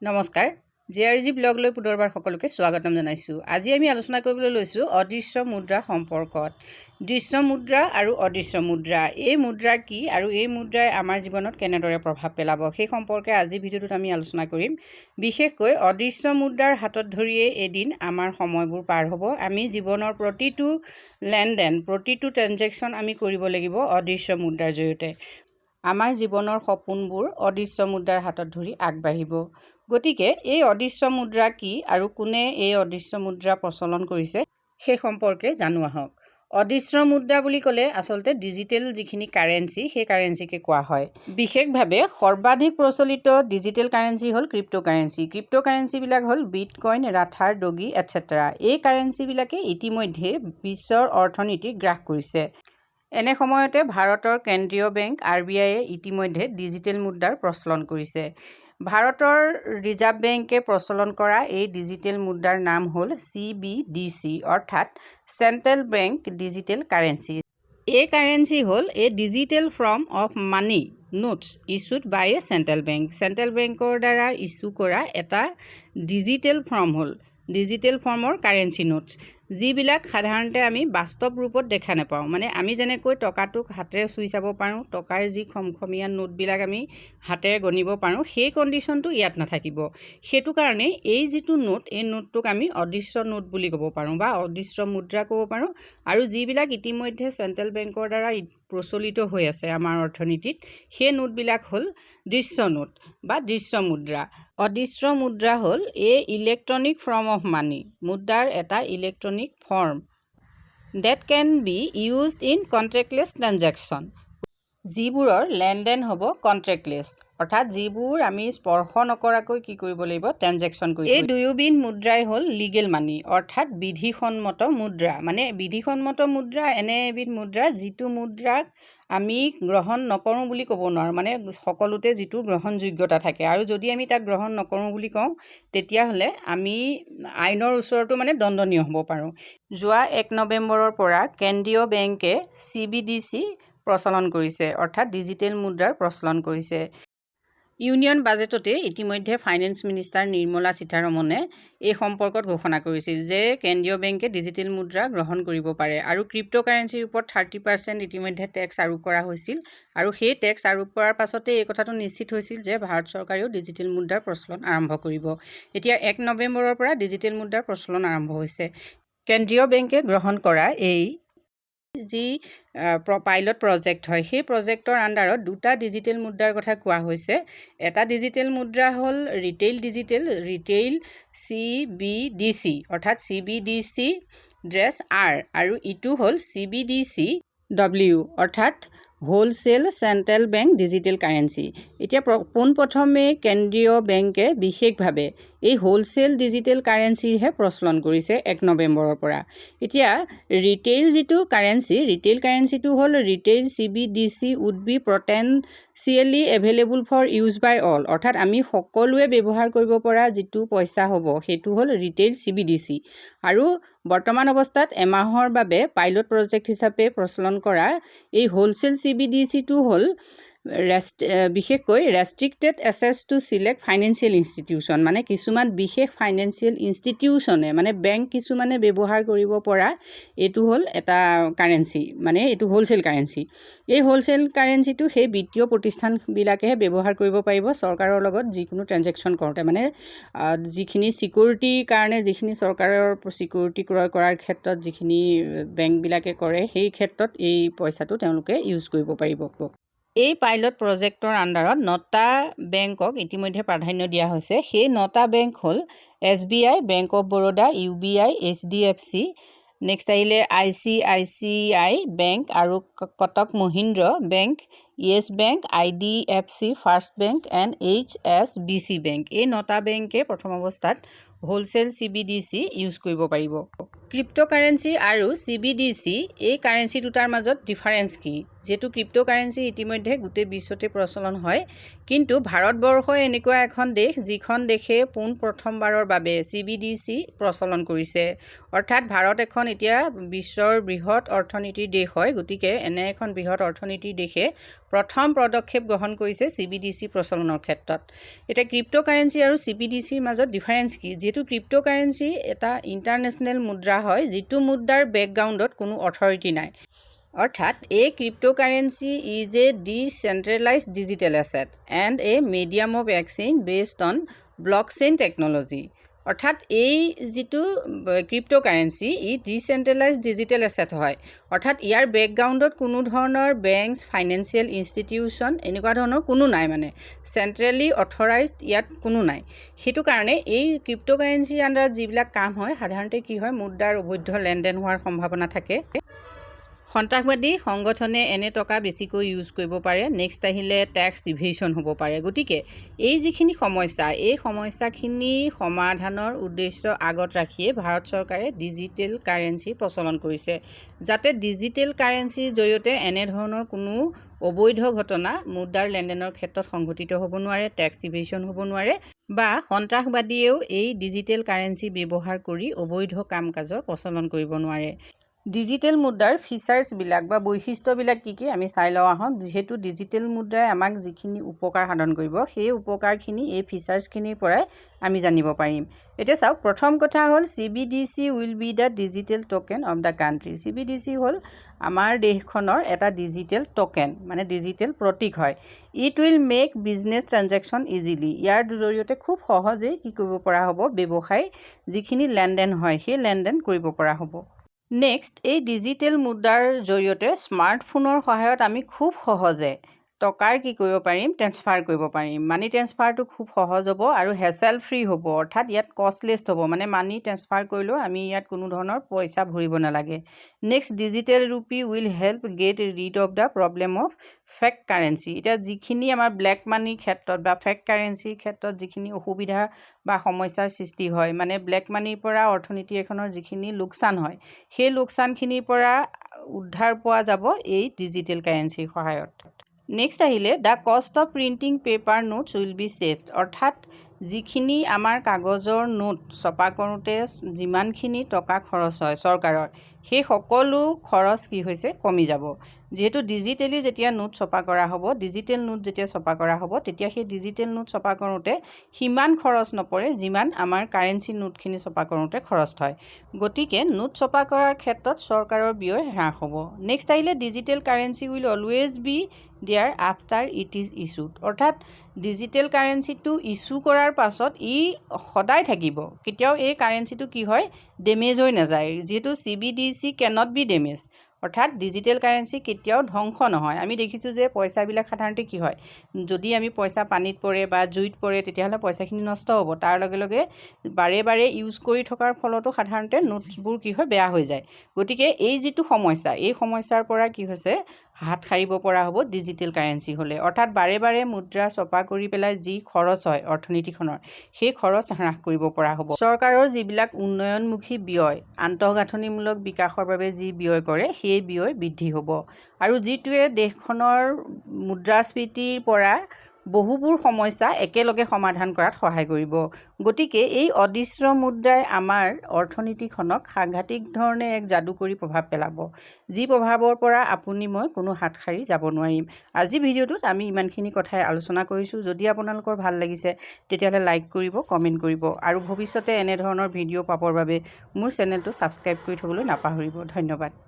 নমস্কাৰ জেআৰজি ব্লগ লৈ পুনৰবাৰ সকলোকে স্বাগতম জনাইছো। আজি আমি আলোচনা কৰিবলৈ লৈছো অদৃশ্য মুদ্ৰা সম্পৰ্কত। দৃশ্য মুদ্ৰা আৰু অদৃশ্য মুদ্ৰা, এই মুদ্ৰা কি আৰু এই মুদ্ৰাই আমাৰ জীৱনত কেনেদৰে প্ৰভাৱ পেলাব সেই সম্পৰ্কে আজি ভিডিঅ'টোত আমি আলোচনা কৰিম। বিশেষকৈ অদৃশ্য মুদ্ৰাৰ হাতত ধৰিয়ে এদিন আমাৰ সময়বোৰ পাৰ হ'ব। আমি জীৱনৰ প্ৰতিটো লেনদেন, প্ৰতিটো ট্ৰেনজেকশ্যন আমি কৰিব লাগিব অদৃশ্য মুদ্ৰাৰ জৰিয়তে। আমাৰ জীৱনৰ সপোনবোৰ অদৃশ্য মুদ্ৰাৰ হাতত ধৰি আগবাঢ়িব। গতিকে এই অদৃশ্য মুদ্ৰা কি আৰু কোনে এই অদৃশ্য মুদ্ৰা প্ৰচলন কৰিছে সেই সম্পৰ্কে জানো আহক। অদৃশ্য মুদ্ৰা বুলি ক'লে আচলতে ডিজিটেল যিখিনি কাৰেঞ্চি সেই কাৰেঞ্চিকে কোৱা হয়। বিশেষভাৱে সৰ্বাধিক প্ৰচলিত ডিজিটেল কাৰেঞ্চি হ'ল ক্ৰিপ্ট'কাৰেঞ্চি। ক্ৰিপ্ট'কাৰেঞ্চিবিলাক হ'ল বিটকইন, ৰাথাৰ, ডগি এটচেট্ৰা। এই কাৰেঞ্চিবিলাকে ইতিমধ্যে বিশ্বৰ অৰ্থনীতি গ্ৰাস কৰিছে। এনে সময়তে ভাৰতৰ কেন্দ্ৰীয় বেংক RBI ইতিমধ্যে ডিজিটেল মুদ্ৰাৰ প্ৰচলন কৰিছে। ভাৰতৰ ৰিজাৰ্ভ বেংকে প্ৰচলন কৰা এই ডিজিটেল মুদ্ৰাৰ নাম হ'ল CBDC অৰ্থাৎ চেণ্ট্ৰেল বেংক ডিজিটেল কাৰেঞ্চি। এই কাৰেঞ্চি হ'ল a digital form of money notes issued by a central bank. Central বেংকৰ দ্বাৰা ইছ্যু কৰা এটা ডিজিটেল ফৰ্ম হ'ল ডিজিটেল ফৰ্মৰ কাৰেঞ্চি নোটছ, যিবিলাক সাধাৰণতে আমি বাস্তৱ ৰূপত দেখা নাপাওঁ। মানে আমি যেনেকৈ টকাটোক হাতেৰে চুই চাব পাৰোঁ, টকাৰ যি খমখমীয়া নোটবিলাক আমি হাতেৰে গণিব পাৰোঁ, সেই কণ্ডিশ্যনটো ইয়াত নাথাকিব। সেইটো কাৰণে এই যিটো নোট, এই নোটটোক আমি অদৃশ্য নোট বুলি ক'ব পাৰোঁ বা অদৃশ্য মুদ্ৰা ক'ব পাৰোঁ। আৰু যিবিলাক ইতিমধ্যে চেণ্ট্ৰেল বেংকৰ দ্বাৰা প্ৰচলিত হৈ আছে আমাৰ অৰ্থনীতিত, সেই নোটবিলাক হ'ল দৃশ্য নোট বা দৃশ্য মুদ্ৰা। অদৃশ্য মুদ্ৰা হ'ল a electronic form of money, মুদ্ৰাৰ এটা electronic form that can be used in contactless transaction, যিবোৰৰ লেনদেন হ'ব কণ্ট্ৰেক্টলেছ, অৰ্থাৎ যিবোৰ আমি স্পৰ্শ নকৰাকৈ কি কৰিব লাগিব, ট্ৰেনজেকশ্যন কৰিব। এই দুয়োবিধ মুদ্ৰাই হ'ল লিগেল মানি অৰ্থাৎ বিধিসন্মত মুদ্ৰা। মানে বিধিসন্মত মুদ্ৰা এনে এবিধ মুদ্ৰা যিটো মুদ্ৰাক আমি গ্ৰহণ নকৰোঁ বুলি ক'ব নোৱাৰোঁ। মানে সকলোতে যিটো গ্ৰহণযোগ্যতা থাকে, আৰু যদি আমি তাক গ্ৰহণ নকৰোঁ বুলি কওঁ তেতিয়াহ'লে আমি আইনৰ ওচৰতো মানে দণ্ডনীয় হ'ব পাৰোঁ। যোৱা 1 নৱেম্বৰৰ পৰা কেন্দ্ৰীয় বেংকে CBDC প্ৰচলন কৰিছে অৰ্থাৎ ডিজিটেল মুদ্ৰাৰ প্ৰচলন কৰিছে। ইউনিয়ন বাজেটতে ইতিমধ্যে ফাইনেন্স মিনিষ্টাৰ নিৰ্মলা সীতাৰমণে এই সম্পৰ্কত ঘোষণা কৰিছিল যে কেন্দ্ৰীয় বেংকে ডিজিটেল মুদ্ৰা গ্ৰহণ কৰিব পাৰে। আৰু ক্ৰিপ্ট'কাৰেঞ্চিৰ ওপৰত 30% ইতিমধ্যে টেক্স আৰোপ কৰা হৈছিল। আৰু সেই টেক্স আৰোপ কৰাৰ পাছতে এই কথাটো নিশ্চিত হৈছিল যে ভাৰত চৰকাৰেও ডিজিটেল মুদ্ৰাৰ প্ৰচলন আৰম্ভ কৰিব। এতিয়া 1 নৱেম্বৰৰ পৰা ডিজিটেল মুদ্ৰাৰ প্ৰচলন আৰম্ভ হৈছে। কেন্দ্ৰীয় বেংকে গ্ৰহণ কৰা এই যি পাইলট প্ৰজেক্ট হয়, সেই প্ৰজেক্টৰ আণ্ডাৰত দুটা ডিজিটেল মুদ্ৰাৰ কথা কোৱা হৈছে। এটা ডিজিটেল মুদ্ৰা হ'ল ৰিটেইল CBDC অৰ্থাৎ CBDC-R আৰু ইটো হ'ল CBDC-W অৰ্থাৎ wholesale central bank digital currency. এতিয়া পোনপ্ৰথমে কেন্দ্ৰীয় বেংকে বিশেষভাৱে এই হোলচেল ডিজিটেল কাৰেঞ্চিৰহে প্ৰচলন কৰিছে 1 নৱেম্বৰৰ পৰা। এতিয়া ৰিটেইল যিটো কাৰেঞ্চি, ৰিটেইল কাৰেঞ্চিটো হ'ল retail CBDC would be potentially available for use by all, অৰ্থাৎ আমি সকলোৱে ব্যৱহাৰ কৰিব পৰা যিটো পইচা হ'ব সেইটো হ'ল ৰিটেইল CBDC। আৰু বৰ্তমান অৱস্থাত এমাহৰ বাবে পাইলট প্ৰজেক্ট হিচাপে প্ৰচলন কৰা এই হোলচেল CBDC-টো হ'ল বিশেষকৈ restricted access to select financial institution, মানে কিছুমান বিশেষ ফাইনেন্সিয়েল ইনষ্টিটিউশ্যনে মানে বেংক কিছুমানে ব্যৱহাৰ কৰিব পৰা এইটো হ'ল এটা কাৰেঞ্চি, মানে এইটো হোলচেল কাৰেঞ্চি। এই হোলচেল কাৰেঞ্চিটো সেই বিত্তীয় প্ৰতিষ্ঠানবিলাকেহে ব্যৱহাৰ কৰিব পাৰিব চৰকাৰৰ লগত যিকোনো ট্ৰেনজেকশ্যন কৰোঁতে। মানে যিখিনি ছিকিউৰিটিৰ কাৰণে, যিখিনি চৰকাৰৰ ছিকিউৰিটি ক্ৰয় কৰাৰ ক্ষেত্ৰত যিখিনি বেংকবিলাকে কৰে, সেই ক্ষেত্ৰত এই পইচাটো তেওঁলোকে ইউজ কৰিব পাৰিব। এই পাইলট প্ৰজেক্টৰ আণ্ডাৰত 9টা বেংকক ইতিমধ্যে প্ৰাধান্য দিয়া হৈছে। সেই 9টা বেংক হ'ল SBI, bank of Baroda, UBI, HDFC, next আহিলে ICICI বেংক আৰু Cuttack Mahindra bank, Yes bank, IDFC first bank and HSBC bank. এই 9টা বেংকে প্ৰথম অৱস্থাত হোলচেল CBDC ইউজ কৰিব পাৰিব। ক্ৰিপ্ট'কাৰেঞ্চি আৰু CBDC এই কাৰেঞ্চি দুটাৰ মাজত ডিফাৰেঞ্চ কি? যিহেতু ক্ৰিপ্ট'কাৰেঞ্চি ইতিমধ্যে গোটেই বিশ্বতে প্ৰচলন হয়, কিন্তু ভাৰতবৰ্ষ এনেকুৱা এখন দেশ যিখন দেশে প্ৰথমবাৰৰ বাবে CBDC প্ৰচলন কৰিছে। অৰ্থাৎ ভাৰত এখন এতিয়া বিশ্বৰ বৃহৎ অৰ্থনীতিৰ দেশ হয়। গতিকে এনে এখন বৃহৎ অৰ্থনীতিৰ দেশে প্ৰথম পদক্ষেপ গ্ৰহণ কৰিছে CBDC প্ৰচলনৰ ক্ষেত্ৰত এটা ক্ৰিপ্টোকাৰেন্সি আৰু CBDCৰ মাজত ডিফাৰেন্স কি যেটো ক্ৰিপ্টোকাৰেন্সি এটা ইন্টাৰনেশ্যনেল মুদ্ৰা হয় যেটো মুদ্ৰাৰ বেকগ্ৰাউণ্ডত কোনো অথৰিটি নাই অৰ্থাৎ এই cryptocurrency is a decentralised digital asset and a medium of exchange based on blockchain technology অৰ্থাৎ এই যেটো ক্ৰিপ্টোকাৰেন্সি ই ডিসেন্ট্ৰেলাইজড ডিজিটেল এছেট হয় অৰ্থাৎ ইয়াৰ বেকগ্ৰাউণ্ডত কোনো ধৰণৰ বেংকছ ফাইনেন্সিয়েল ইনষ্টিটিউচন এনেকুৱা ধৰণৰ কোনো নাই মানে সেন্ট্ৰেলি অথৰাইজড ইয়াত কোনো নাই হেতু কাৰণে এই ক্ৰিপ্টোকাৰেন্সি আন্ডাৰ যিবিলাক কাম হয় সাধাৰণতে কি হয় মুদ্ৰাৰ অবৈধ লেনদেন হোৱাৰ সম্ভাৱনা থাকে সন্ত্ৰাসবাদী সংগঠনে এনে টকা বেছিকৈ ইউজ কৰিব পাৰে নেক্সট আহিলে ট্যাক্স ইভেশন হ'ব পাৰে গতিকে এই যিখিনি সমস্যা এই সমস্যাখিনি সমাধানৰ উদ্দেশ্য আগত ৰাখিয়ে ভাৰত চৰকাৰে ডিজিটেল কাৰেন্সি প্ৰচলন কৰিছে যাতে ডিজিটেল কাৰেন্সিৰ জৰিয়তে এনে ধৰণৰ কোনো অবৈধ ঘটনা মুদ্ৰাৰ লেনদেনৰ ক্ষেত্ৰত সংঘটিত হ'ব নোৱাৰে ট্যাক্স ইভেশন হ'ব নোৱাৰে বা সন্ত্ৰাসবাদীয়েও এই ডিজিটেল কাৰেন্সি ব্যৱহাৰ কৰি অবৈধ কাম-কাজৰ প্ৰচলন কৰিব নোৱাৰে ডিজিটেল মুদ্ৰাৰ ফিচাৰ্স বিলাক বা বৈশিষ্ট্য বিলাক কি আমি চাই লওঁ আহক যেহেতু ডিজিটেল মুদ্ৰাই আমাক যিখিনি উপকাৰ সাধন কৰিব সেই উপকাৰখিনি এই ফিচাৰ্সখিনিৰ পৰাই আমি জানিব পাৰিম এতিয়া চাওক প্ৰথম কথা হ'ল CBDC will be the digital token of the country CBDC হ'ল আমাৰ দেশখনৰ এটা ডিজিটেল টোকেন মানে ডিজিটেল প্ৰতীক হয় it will make business transaction easily ইয়াৰ জৰিয়তে খুব সহজে কি কৰিব পৰা হ'ব ব্যৱসায় যিখিনি লেনদেন হয় সেই লেনদেন কৰিব পৰা হ'ব নেক্সট এই ডিজিটেল মুদ্ৰাৰ জৰিয়তে স্মাৰ্টফোনৰ সহায়ত আমি খুব সহজে টকাৰ কি কৰিব পাৰিম ট্ৰান্সফাৰ কৰিব পাৰিম মানি ট্ৰান্সফাৰটো খুব সহজ হ'ব আৰু হেছেল ফ্ৰী হ'ব অৰ্থাৎ ইয়াত কষ্টলেছ হ'ব মানে মানি ট্ৰান্সফাৰ কৰিলেও আমি ইয়াত কোনো ধৰণৰ পইচা ভৰিব নালাগে next digital rupee will help get rid of the problem of fake currency এটা যিখিনি আমাৰ ব্লেক মানিৰ ক্ষেত্ৰত বা ফেক কাৰেন্সিৰ ক্ষেত্ৰত যিখিনি অসুবিধা বা সমস্যাৰ সৃষ্টি হয় মানে ব্লেক মানিৰ পৰা অৰ্থনীতি এখনৰ যিখিনি লোকসান হয় সেই লোকসানখিনিৰ পৰা উদ্ধাৰ পোৱা যাব এই ডিজিটেল কাৰেন্সিৰ সহায়ত নেক্সট আহিলে the cost of printing paper notes will be saved অৰ্থাৎ যিখিনি আমাৰ কাগজৰ নোট ছপা কৰোঁতে যিমানখিনি টকা খৰচ হয় চৰকাৰৰ সেই সকলো খৰচ কি হৈছে কমি যাব যেহেতু ডিজিটেলি যেতিয়া নোট ছপা কৰা হ'ব ডিজিটেল নোট যেতিয়া ছপা কৰা হ'ব তেতিয়া সেই ডিজিটেল নোট ছপা কৰোঁতে সিমান খৰচ নপৰে যিমান আমাৰ কাৰেন্সি নোটখিনি ছপা কৰোঁতে খৰচ হয় গতিকে নোট ছপা কৰাৰ ক্ষেত্ৰত চৰকাৰৰ ব্যয় হ্ৰাস হ'ব নেক্সট আহিলে digital currency will always be there after it is issued অৰ্থাৎ ডিজিটেল কাৰেন্সিটো ইছ্যু কৰাৰ পাছত ই সদায় থাকিব কেতিয়াও এই কাৰেন্সিটো কি হয় ডেমেজ হৈ নাযায় যেহেতু CBDC cannot be damaged অৰ্থাৎ ডিজিটেল কাৰেন্সি কেতিয়াও ধ্বংস নহয় আমি দেখিছোঁ যে পইচাবিলাক সাধাৰণতে কি হয় যদি আমি পইচা পানীত পৰে বা জুইত পৰে তেতিয়াহ'লে পইচাখিনি নষ্ট হ'ব তাৰ লগে লগে বাৰে বাৰে ইউজ কৰি থকাৰ ফলতো সাধাৰণতে নোটছবোৰ কি হয় বেয়া হৈ যায় গতিকে এই যিটো সমস্যা এই সমস্যাৰ পৰা কি হৈছে হাত সাৰিব পৰা হ'ব ডিজিটেল কাৰেন্সি হ'লে অৰ্থাৎ বাৰে বাৰে মুদ্ৰা ছপা কৰি পেলাই যি খৰচ হয় অৰ্থনীতিখনৰ সেই খৰচ হ্ৰাস কৰিব পৰা হ'ব চৰকাৰৰ যিবিলাক উন্নয়নমুখী ব্যয় আন্তঃগাঁথনিমূলক বিকাশৰ বাবে যি ব্যয় কৰে সেই ব্যয় বৃদ্ধি হ'ব আৰু যিটোৱে দেশখনৰ মুদ্ৰাস্ফীতিৰ পৰা বহুবোৰ সমস্যা একেলগে সমাধান কৰাত সহায় কৰিব গতিকে এই অদৃশ্য মুদ্ৰাই আমাৰ অৰ্থনীতিখনক সাংঘাতিক ধৰণে এক যাদুকৰী প্ৰভাৱ পেলাব যি প্ৰভাৱৰ পৰা আপুনি মই কোনো হাত সাৰি যাব নোৱাৰিম আজি ভিডিঅ'টোত আমি ইমানখিনি কথাই আলোচনা কৰিছোঁ যদি আপোনালোকৰ ভাল লাগিছে তেতিয়াহ'লে লাইক কৰিব কমেণ্ট কৰিব আৰু ভৱিষ্যতে এনে ধৰণৰ ভিডিঅ' পাবৰ বাবে মোৰ চেনেলটো ছাবস্ক্ৰাইব কৰি থবলৈ নাপাহৰিব ধন্যবাদ